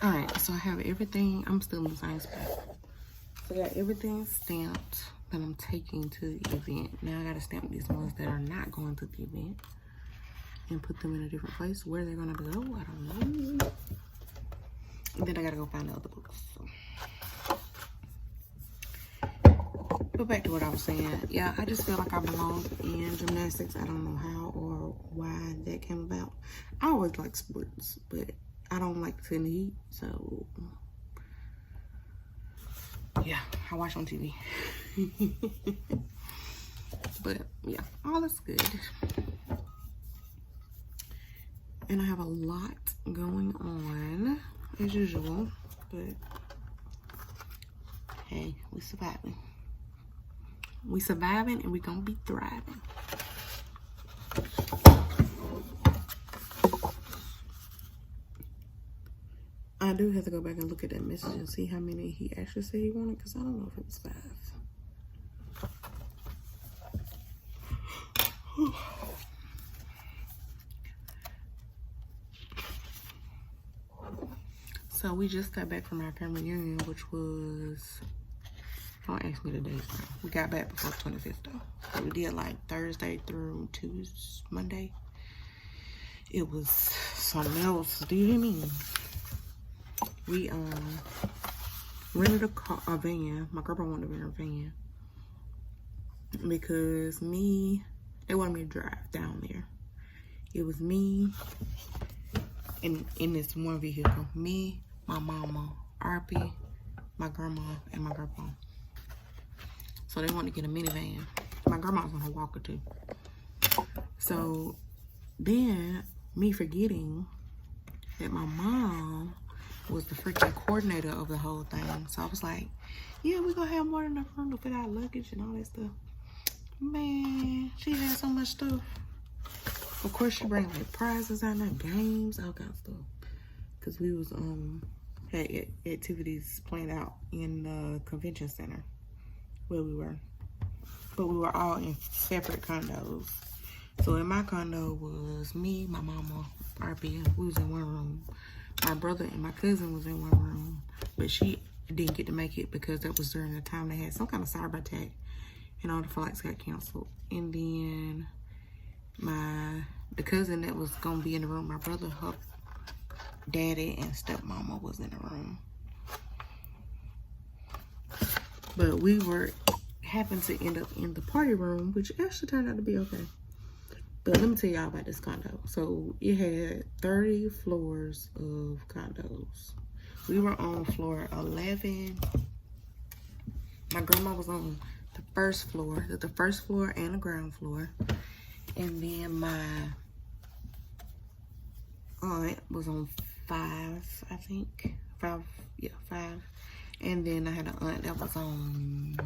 All right, so I have everything. I'm still in the same spot. So I got everything stamped that I'm taking to the event. Now I gotta stamp these ones that are not going to the event and put them in a different place. Where they're gonna go, I don't know. And then I gotta go find the other books. So. But back to what I was saying. Yeah, I just feel like I belong in gymnastics. I don't know how or why that came about. I always like sports, but I don't like to in the heat, so yeah, I watch on TV. But yeah, all is good. And I have a lot going on as usual, but hey, we surviving. We surviving and we gonna be thriving. I do have to go back and look at that message and see how many he actually said he wanted, because I don't know if it was 5. So we just got back from our family reunion, which was, don't ask me the days now. We got back before 25th though. So we did like Thursday through Tuesday, Monday. It was something else. Do you hear me? We rented a van. My girlfriend wanted to rent a van because they wanted me to drive down there. It was me in this one vehicle. Me, my mama, RP, my grandma, and my grandpa. So they wanted to get a minivan. My grandma's on her walker too. So then me forgetting that my mom was the freaking coordinator of the whole thing. So I was like, yeah, we're gonna have more than enough room to fit our luggage and all that stuff. Man, she had so much stuff. Of course, she bring like prizes out there, games, all kinds of stuff. Cause we was had activities planned out in the convention center where we were, but we were all in separate condos. So in my condo was me, my mama, RP. We was in one room. My brother and my cousin was in one room, but she didn't get to make it because that was during the time they had some kind of cyber attack and all the flights got canceled. And then the cousin that was gonna be in the room, my brother, her daddy and stepmama was in the room. But we happened to end up in the party room, which actually turned out to be okay. But let me tell y'all about this condo. So it had 30 floors of condos. We were on floor 11. My grandma was on the first floor and the ground floor. And then my aunt was on 5, I think. 5, yeah, 5. And then I had an aunt that was on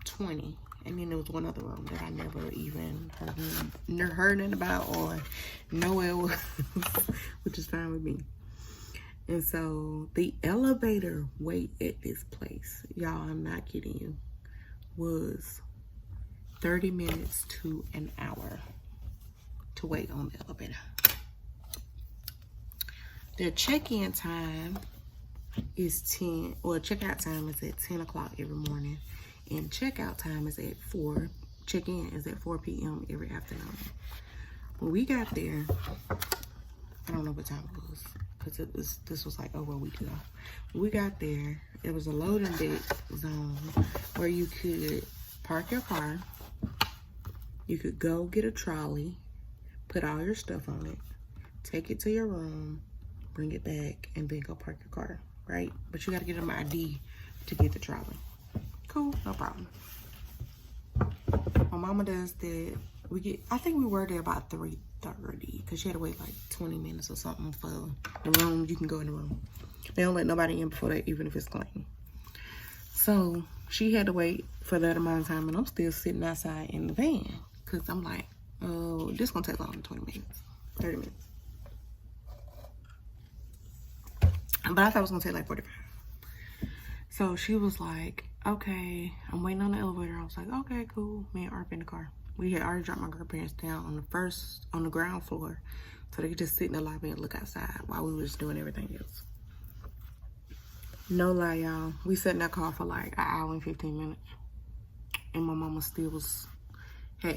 20. And then there was one other room that I never even heard nothing about or know where it was, which is fine with me. And so the elevator wait at this place, y'all, I'm not kidding you, was 30 minutes to an hour to wait on the elevator. Their check-in time is 10, or checkout time is at 10 o'clock every morning. And checkout time is at 4. Check-in is at 4 p.m. every afternoon. When we got there, I don't know what time it was, because this was like over a week ago. When we got there, it was a loading deck zone where you could park your car, you could go get a trolley, put all your stuff on it, take it to your room, bring it back, and then go park your car, right? But you gotta get them ID to get the trolley. Cool, no problem. My mama does that. I think we were there about 3:30 because she had to wait like 20 minutes or something for the room. You can go in the room. They don't let nobody in before that, even if it's clean. So she had to wait for that amount of time, and I'm still sitting outside in the van because I'm like, oh, this gonna take longer than 20 minutes, 30 minutes. But I thought it was gonna take like 45. So she was like, okay, I'm waiting on the elevator. I was like, okay, cool. Me and Arp in the car. We had already dropped my grandparents down on the ground floor, so they could just sit in the lobby and look outside while we was doing everything else. No lie, y'all. We sat in that car for like an hour and 15 minutes. And my mama still was,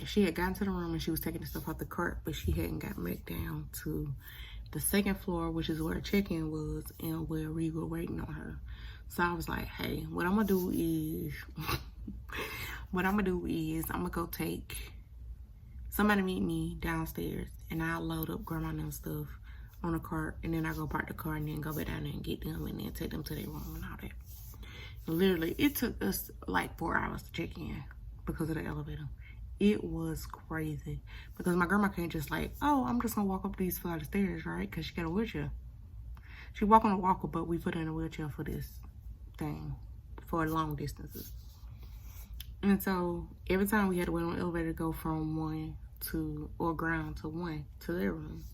she had gotten to the room and she was taking the stuff out the cart, but she hadn't gotten back down to the second floor, which is where check-in was and where we were waiting on her. So I was like, hey, what I'm gonna do is, I'm gonna go take somebody meet me downstairs and I'll load up grandma and stuff on a cart, and then I go park the car and then go back down there and get them and then take them to their room and all that. Literally, it took us like 4 hours to check in because of the elevator. It was crazy because my grandma can't just like, oh, I'm just gonna walk up these flight of stairs, right? Because she got a wheelchair. She walk on a walker, but we put her in a wheelchair for this thing for long distances. And so every time we had to wait on the elevator to go from ground to one to their room.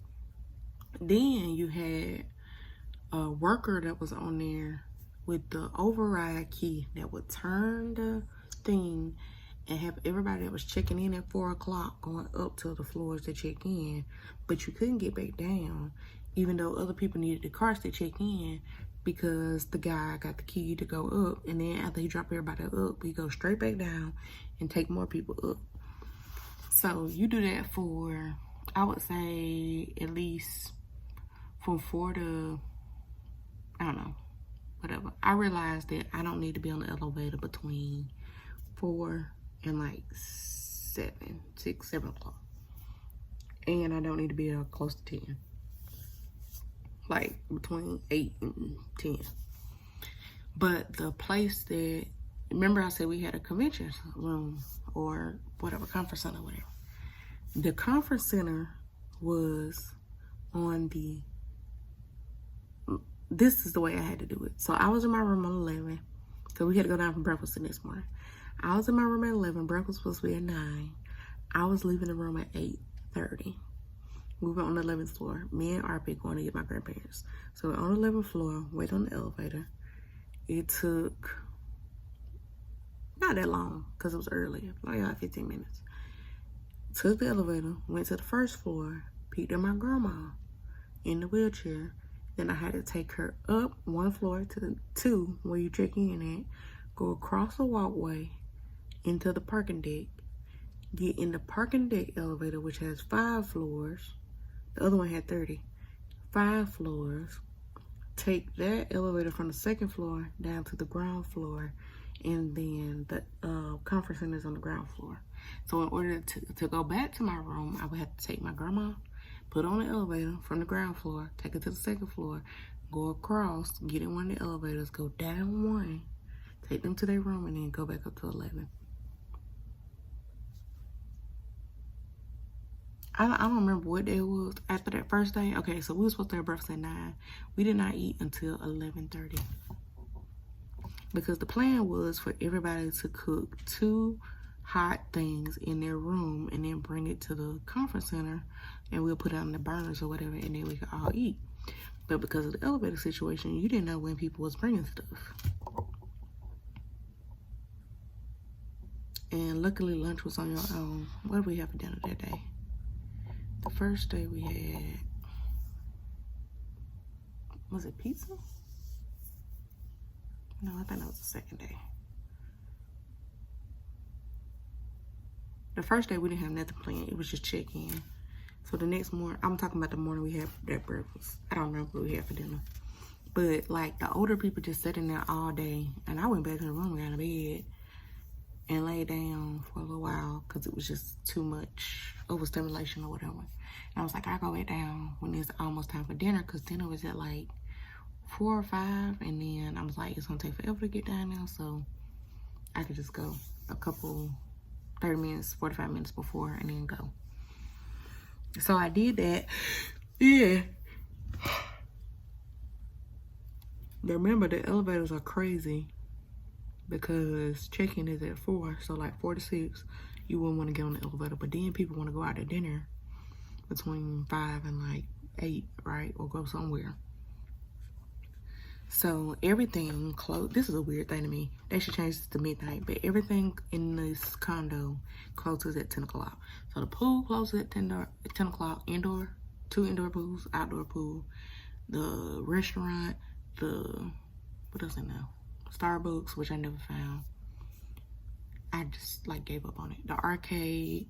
Then you had a worker that was on there with the override key that would turn the thing and have everybody that was checking in at 4 o'clock going up to the floors to check in, but you couldn't get back down, even though other people needed the cars to check in, because the guy got the key to go up, and then after he dropped everybody up, he goes straight back down and take more people up. So you do that for, I would say, at least from 4 to, I don't know, whatever. I realized that I don't need to be on the elevator between 4 and like 6, 7 o'clock. And I don't need to be there close to 10. Like between 8 and 10. But the place that, remember I said we had a convention room or whatever, conference center, whatever. The conference center was on the, this is the way I had to do it. So I was in my room on 11, because we had to go down for breakfast the next morning. I was in my room at 11, breakfast was supposed to be at 9. I was leaving the room at 8:30. We were on the 11th floor. Me and RP going to get my grandparents. So we're on the 11th floor, wait on the elevator. It took not that long, because it was early, like 15 minutes. Took the elevator, went to the first floor, picked up my grandma in the wheelchair. Then I had to take her up 1 floor to the 2 where you check in at, go across the walkway into the parking deck, get in the parking deck elevator, which has 5 floors. The other one had 30. 5 floors. Take that elevator from the 2nd floor down to the ground floor, and then the conference center is on the ground floor. So in order to go back to my room, I would have to take my grandma, put on the elevator from the ground floor, take her to the 2nd floor, go across, get in one of the elevators, go down 1, take them to their room, and then go back up to 11. I don't remember what day it was after that first day. Okay, so we were supposed to have breakfast at 9. We did not eat until 11:30. Because the plan was for everybody to cook 2 hot things in their room and then bring it to the conference center, and we'll put it on the burners or whatever, and then we could all eat. But because of the elevator situation, you didn't know when people was bringing stuff. And luckily lunch was on your own. What did we have for dinner that day? The first day we had, was it pizza? No, I think that was the second day. The first day we didn't have nothing planned. It was just check-in. So the next morning, I'm talking about the morning we had that breakfast. I don't remember what we had for dinner. But like the older people just sat in there all day, and I went back to the room, got in bed, and lay down for a little while because it was just too much overstimulation or whatever. And I was like, I'll go back down when it's almost time for dinner, because dinner was at like 4 or 5, and then I was like, it's gonna take forever to get down now, so I could just go a couple 30 minutes, 45 minutes before, and then go. So I did that. Yeah. But remember, the elevators are crazy because check-in is at 4, so like 4 to 6, you wouldn't want to get on the elevator. But then people want to go out to dinner between 5 and like 8, right? Or go somewhere. So everything closed. This is a weird thing to me. They should change this to midnight, but everything in this condo closes at 10 o'clock. So the pool closes at 10 o'clock, indoor, 2 indoor pools, outdoor pool. The restaurant, what else I know? Starbucks, which I never found. I just like gave up on it. The arcade,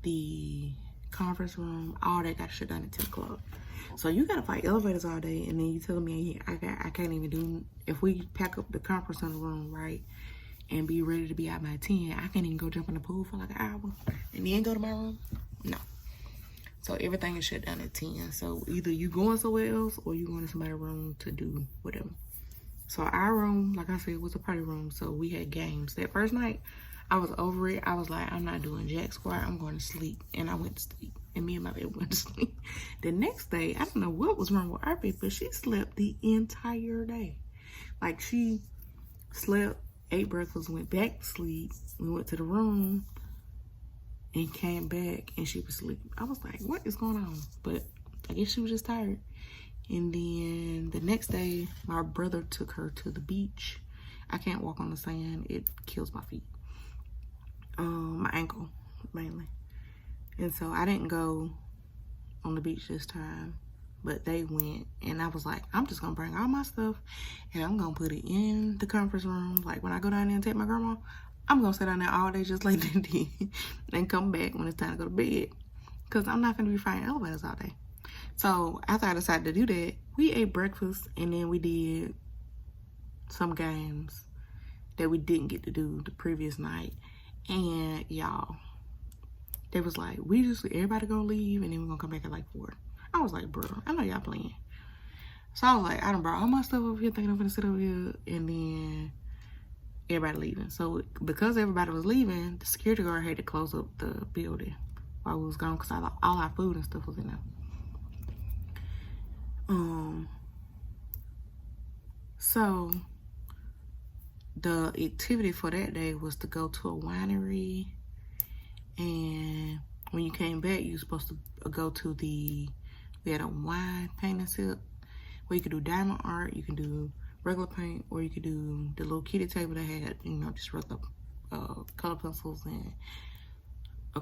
the conference room, all that got shut down at 10 o'clock. So you gotta fight elevators all day, and then you telling me I can't even do, if we pack up the conference room, right, and be ready to be out by 10, I can't even go jump in the pool for like an hour and then go to my room? No. So everything is shut down at 10. So either you going somewhere else or you going to somebody's room to do whatever. So our room, like I said, was a party room. So we had games. That first night, I was over it. I was like, I'm not doing jack squat. I'm going to sleep. And I went to sleep. And me and my baby went to sleep. The next day, I don't know what was wrong with our baby, but she slept the entire day. Like, she slept, ate breakfast, went back to sleep. We went to the room and came back, and she was asleep. I was like, what is going on? But I guess she was just tired. And then the next day, my brother took her to the beach. I can't walk on the sand. It kills my feet. My ankle, mainly. And so I didn't go on the beach this time, but they went. And I was like, I'm just going to bring all my stuff, and I'm going to put it in the conference room. Like, when I go down there and take my grandma, I'm going to sit down there all day just like they did and come back when it's time to go to bed. Because I'm not going to be fighting elevators all day. So after I decided to do that, we ate breakfast, and then we did some games that we didn't get to do the previous night. And y'all, they was like, everybody gonna leave, and then we're gonna come back at like 4. I was like, bro, I know y'all playing. So I was like, I done brought all my stuff over here, thinking I'm gonna sit over here, and then everybody leaving. So because everybody was leaving, the security guard had to close up the building while we was gone, because all our food and stuff was in there. So the activity for that day was to go to a winery, and when you came back, you were supposed to go to we had a wine paint and sip where you could do diamond art, you can do regular paint, or you could do the little kiddie table that had, just regular color pencils and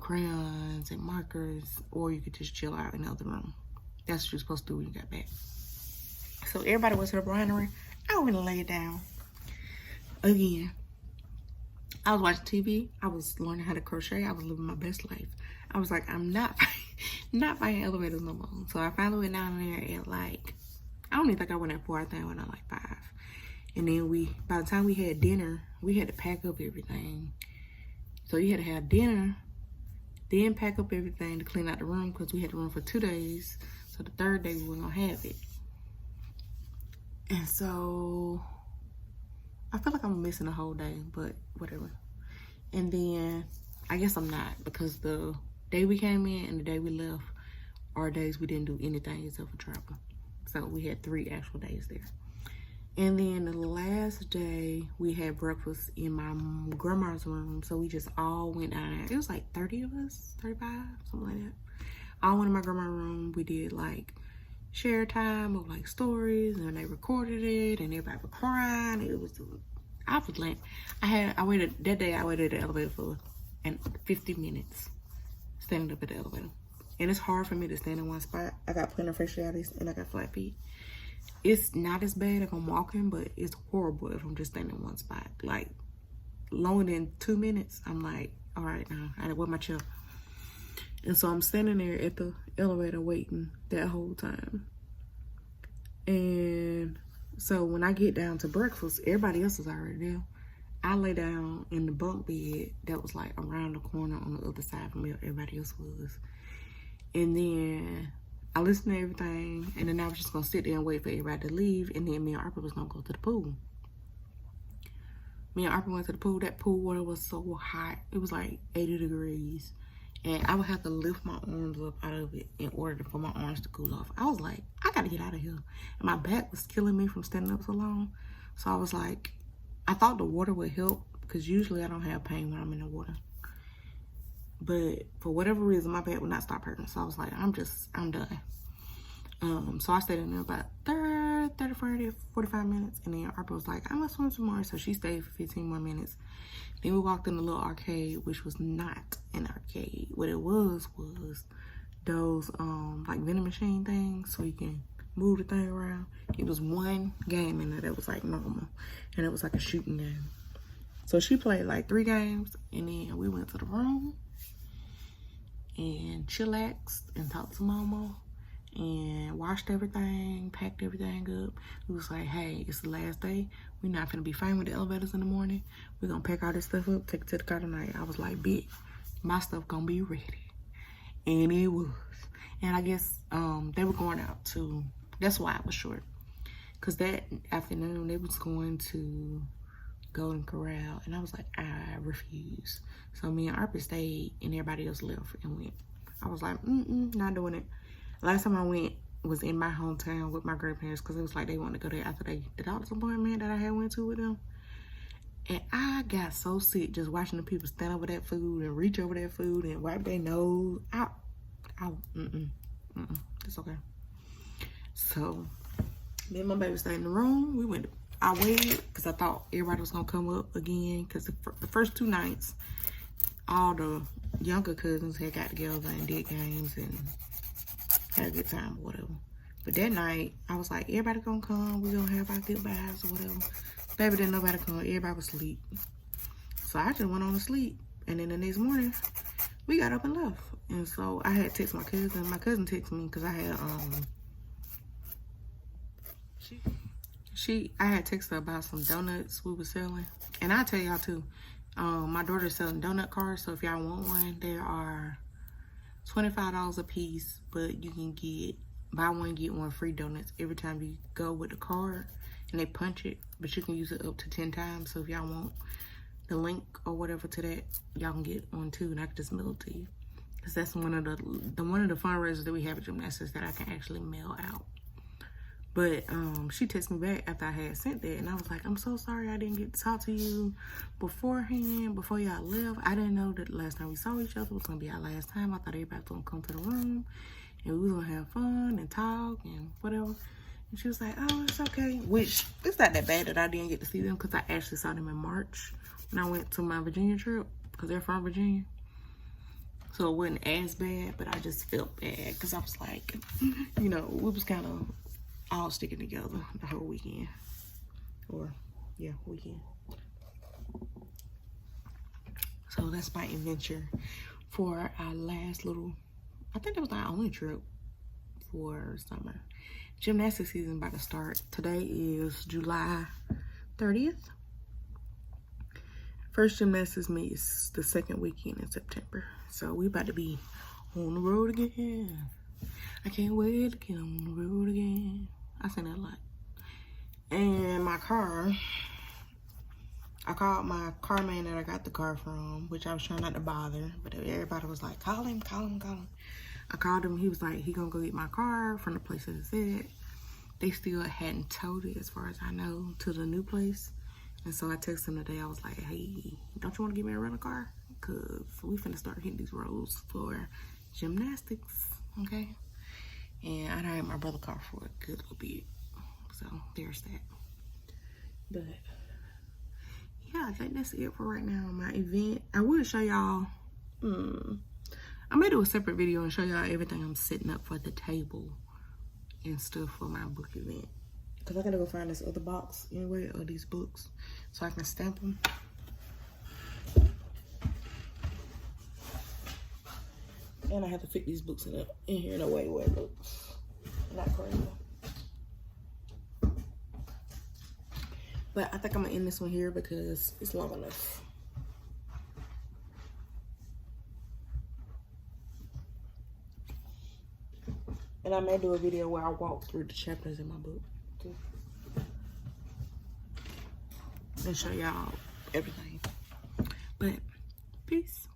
crayons and markers, or you could just chill out in the other room. That's what you're supposed to do when you got back. So everybody went to the winery. I went and laid down. Again, I was watching TV. I was learning how to crochet. I was living my best life. I was like, I'm not fighting elevators no more. So I finally went down there at like, I don't even think I went at 4. I think I went at like 5. And then by the time we had dinner, we had to pack up everything. So you had to have dinner, then pack up everything to clean out the room, because we had the room for 2 days. So the third day we were gonna have it. And so I feel like I'm missing a whole day, but whatever. And then I guess I'm not, because the day we came in and the day we left are days we didn't do anything except for travel. So we had 3 actual days there. And then the last day we had breakfast in my grandma's room. So we just all went down there. It was like 30 of us, 35, something like that. All went in my grandma's room. We did like share time of like stories, and they recorded it, and everybody was crying. I was late. I waited that day. I waited at the elevator for 50 minutes, standing up at the elevator. And it's hard for me to stand in one spot. I got plantar fasciitis and I got flat feet. It's not as bad if I'm walking, but it's horrible if I'm just standing in one spot. Like longer than 2 minutes, I'm like, all right, now I wear my chair. And so I'm standing there at the elevator waiting that whole time. And so when I get down to breakfast, everybody else is already there. I lay down in the bunk bed that was like around the corner on the other side from where everybody else was. And then I listened to everything, and then I was just gonna sit there and wait for everybody to leave, and then me and Arpa was gonna go to the pool. Me and Arpa went to the pool. That pool water was so hot. It was like 80 degrees. And I would have to lift my arms up out of it in order for my arms to cool off. I was like, I gotta get out of here. And my back was killing me from standing up so long. So I was like, I thought the water would help, because usually I don't have pain when I'm in the water. But for whatever reason, my back would not stop hurting. So I was like, I'm done. So I stayed in there about good 30, 40, 45 minutes. And then Arpa was like, I must swim some more. So she stayed for 15 more minutes. Then we walked in the little arcade, which was not an arcade. What it was those like vending machine things so you can move the thing around. It was one game in there that was like normal, and it was like a shooting game. So she played like 3 games, and then we went to the room and chillaxed and talked to mama and washed everything, packed everything up. It was like, hey, it's the last day. We're not gonna be fine with the elevators in the morning. We're gonna pack all this stuff up, take it to the car tonight. I was like, bitch, my stuff gonna be ready. And it was. And I guess they were going out to, that's why it was short. Because that afternoon, they was going to Golden Corral. And I was like, I refuse. So me and Arpa stayed and everybody else left and went. I was like, not doing it. Last time I went was in my hometown with my grandparents because it was like they wanted to go there after the doctor's appointment that I had went to with them. And I got so sick just watching the people stand over that food and reach over that food and wipe their nose. It's okay. So then my baby stayed in the room. I waited because I thought everybody was gonna come up again because the first 2 nights, all the younger cousins had got together and did games and had a good time or whatever. But that night, I was like, everybody gonna come. We gonna have our goodbyes or whatever. Baby didn't nobody come. Everybody was asleep. So I just went on to sleep. And then the next morning, we got up and left. And so I had text my cousin. My cousin texted me because I had I had texted her about some donuts we were selling. And I'll tell y'all too, my daughter's selling donut cards. So if y'all want one, there are $25 a piece, but you can get buy one, get one free donuts every time you go with the card. And they punch it, but you can use it up to 10 times. So if y'all want the link or whatever to that, y'all can get one too, and I can just mail it to you. Cause that's one of the fundraisers that we have at Gymnastics that I can actually mail out. But she texted me back after I had sent that, and I was like, I'm so sorry I didn't get to talk to you beforehand, before y'all left. I didn't know that the last time we saw each other was gonna be our last time. I thought everybody was gonna come to the room and we was gonna have fun and talk and whatever. And she was like, oh, it's okay. Which, it's not that bad that I didn't get to see them because I actually saw them in March when I went to my Virginia trip because they're from Virginia. So it wasn't as bad, but I just felt bad because I was like, you know, we was kind of all sticking together the whole weekend. Or, yeah, weekend. So that's my adventure for our last little, I think that was our only trip for summer. Gymnastics season about to start. Today is July 30th. First gymnastics meet is the second weekend in September. So we about to be on the road again. I can't wait to get on the road again. I say that a lot. And my car, I called my car man that I got the car from, which I was trying not to bother, but everybody was like, call him. I called him, he was like, he gonna go get my car from the place that it said. They still hadn't towed it, as far as I know, to the new place. And so I texted him today, I was like, hey, don't you wanna give me a rental car? Cause we finna start hitting these roads for gymnastics, okay? And I done had my brother car for a good little bit. So there's that. But yeah, I think that's it for right now on my event. I will show y'all, I may do a separate video and show y'all everything I'm setting up for the table and stuff for my book event. Cause I gotta go find this other box anyway, or these books, so I can stamp them. And I have to fit these books in here in a way where it looks not crazy. But I think I'm gonna end this one here because it's long enough. And I may do a video where I walk through the chapters in my book too. And show y'all everything. But peace.